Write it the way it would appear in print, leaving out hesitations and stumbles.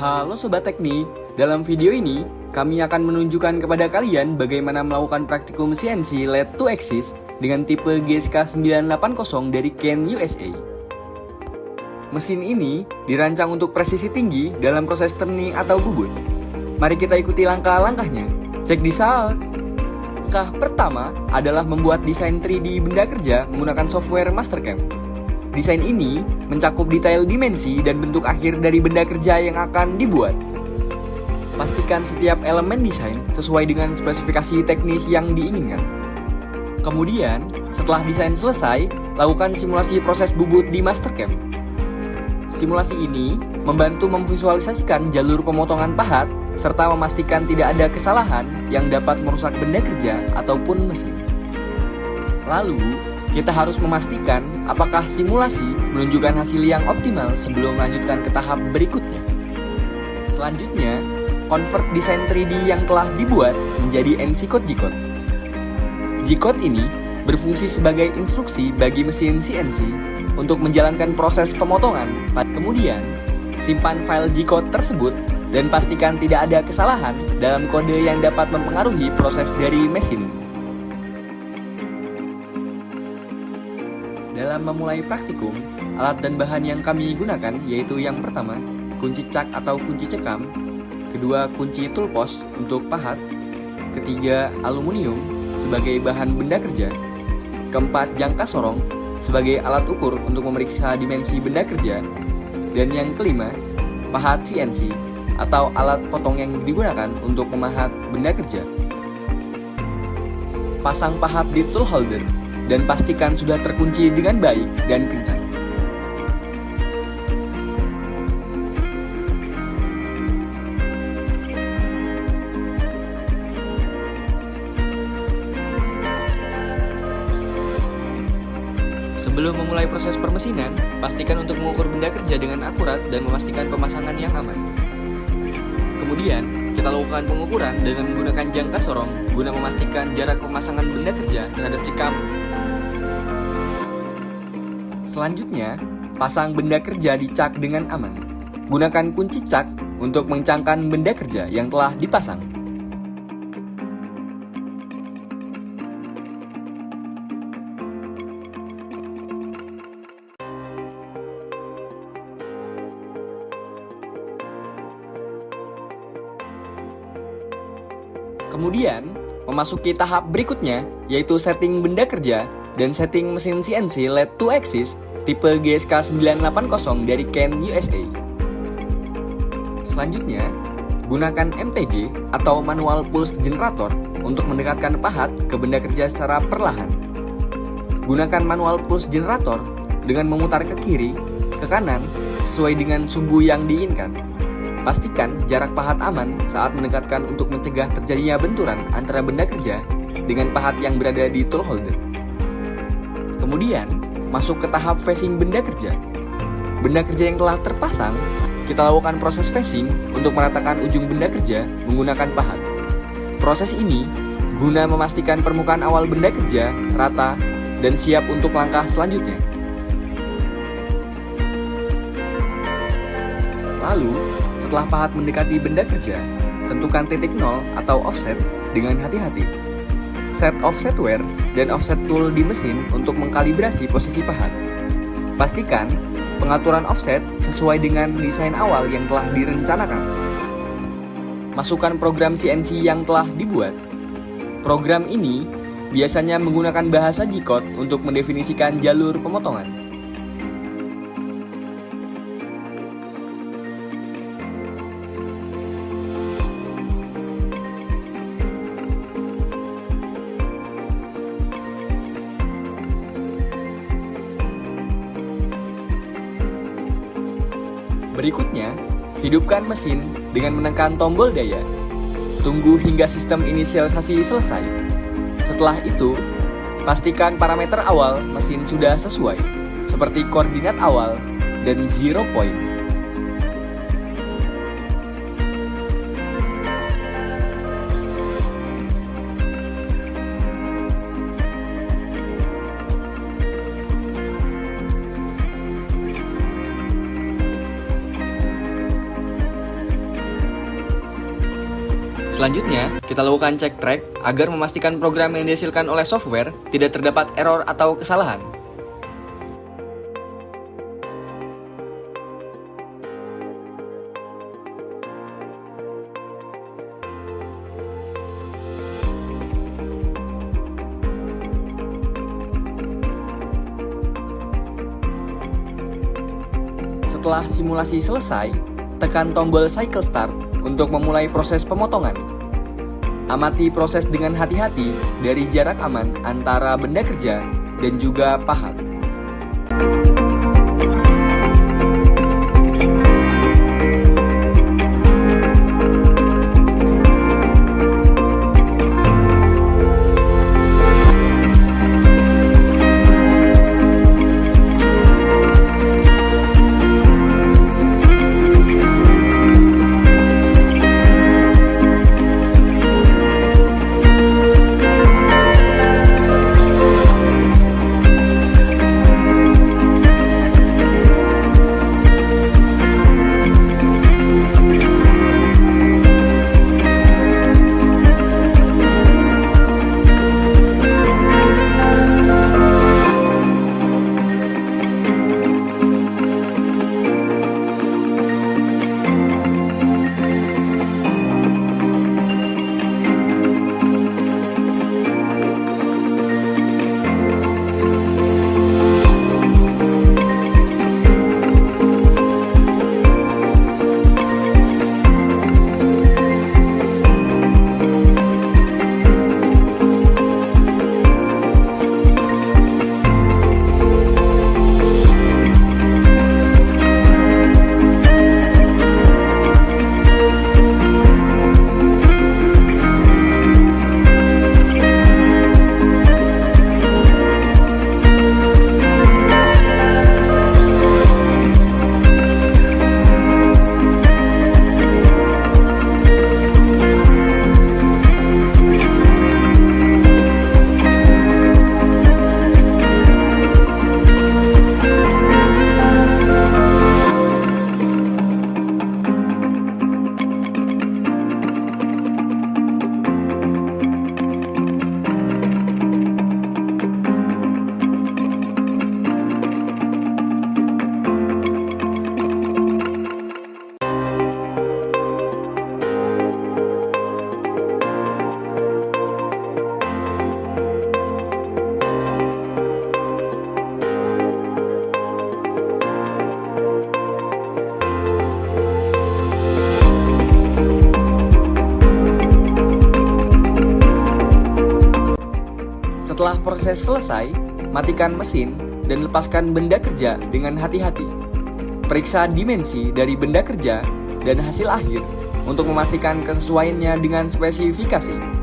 Halo Sobat Teknik, dalam video ini kami akan menunjukkan kepada kalian bagaimana melakukan praktikum CNC LED 2 Axis dengan tipe GSK 980 dari Ken USA. Mesin ini dirancang untuk presisi tinggi dalam proses turning atau bubut. Mari kita ikuti langkah-langkahnya. Check this out! Langkah pertama adalah membuat desain 3D benda kerja menggunakan software Mastercam. Desain ini mencakup detail dimensi dan bentuk akhir dari benda kerja yang akan dibuat. Pastikan setiap elemen desain sesuai dengan spesifikasi teknis yang diinginkan. Kemudian, setelah desain selesai, lakukan simulasi proses bubut di Mastercam. Simulasi ini membantu memvisualisasikan jalur pemotongan pahat serta memastikan tidak ada kesalahan yang dapat merusak benda kerja ataupun mesin. Lalu, kita harus memastikan apakah simulasi menunjukkan hasil yang optimal sebelum melanjutkan ke tahap berikutnya. Selanjutnya, convert desain 3D yang telah dibuat menjadi NC Code G-Code. G-Code ini berfungsi sebagai instruksi bagi mesin CNC untuk menjalankan proses pemotongan. Kemudian, simpan file G-Code tersebut dan pastikan tidak ada kesalahan dalam kode yang dapat mempengaruhi proses dari mesin ini. Dalam memulai praktikum, alat dan bahan yang kami gunakan yaitu yang pertama, kunci cak atau kunci cekam, kedua, kunci toolpost untuk pahat, ketiga, aluminium sebagai bahan benda kerja, keempat, jangka sorong sebagai alat ukur untuk memeriksa dimensi benda kerja, dan yang kelima, pahat CNC atau alat potong yang digunakan untuk memahat benda kerja. Pasang pahat di tool holder dan pastikan sudah terkunci dengan baik dan kencang. Sebelum memulai proses permesinan, pastikan untuk mengukur benda kerja dengan akurat dan memastikan pemasangan yang aman. Kemudian, kita lakukan pengukuran dengan menggunakan jangka sorong guna memastikan jarak pemasangan benda kerja terhadap cekam. Selanjutnya, pasang benda kerja di cak dengan aman. Gunakan kunci cak untuk mengencangkan benda kerja yang telah dipasang. Kemudian, memasuki tahap berikutnya, yaitu setting benda kerja dan setting mesin CNC LED 2 Axis tipe GSK 980 dari Ken USA. Selanjutnya, gunakan MPG atau Manual Pulse Generator untuk mendekatkan pahat ke benda kerja secara perlahan. Gunakan Manual Pulse Generator dengan memutar ke kiri, ke kanan, sesuai dengan sumbu yang diinginkan. Pastikan jarak pahat aman saat mendekatkan untuk mencegah terjadinya benturan antara benda kerja dengan pahat yang berada di tool holder. Kemudian, masuk ke tahap facing benda kerja. Benda kerja yang telah terpasang, kita lakukan proses facing untuk meratakan ujung benda kerja menggunakan pahat. Proses ini guna memastikan permukaan awal benda kerja rata dan siap untuk langkah selanjutnya. Lalu, setelah pahat mendekati benda kerja, tentukan titik 0 atau offset dengan hati-hati. Set offset wear dan offset tool di mesin untuk mengkalibrasi posisi pahat. Pastikan pengaturan offset sesuai dengan desain awal yang telah direncanakan. Masukkan program CNC yang telah dibuat. Program ini biasanya menggunakan bahasa G-Code untuk mendefinisikan jalur pemotongan. Berikutnya, hidupkan mesin dengan menekan tombol daya. Tunggu hingga sistem inisialisasi selesai. Setelah itu, pastikan parameter awal mesin sudah sesuai, seperti koordinat awal dan zero point. Selanjutnya, kita lakukan cek track agar memastikan program yang dihasilkan oleh software tidak terdapat error atau kesalahan. Setelah simulasi selesai, tekan tombol cycle start untuk memulai proses pemotongan. Amati proses dengan hati-hati dari jarak aman antara benda kerja dan juga pahat. Setelah proses selesai, matikan mesin dan lepaskan benda kerja dengan hati-hati. Periksa dimensi dari benda kerja dan hasil akhir untuk memastikan kesesuaiannya dengan spesifikasi.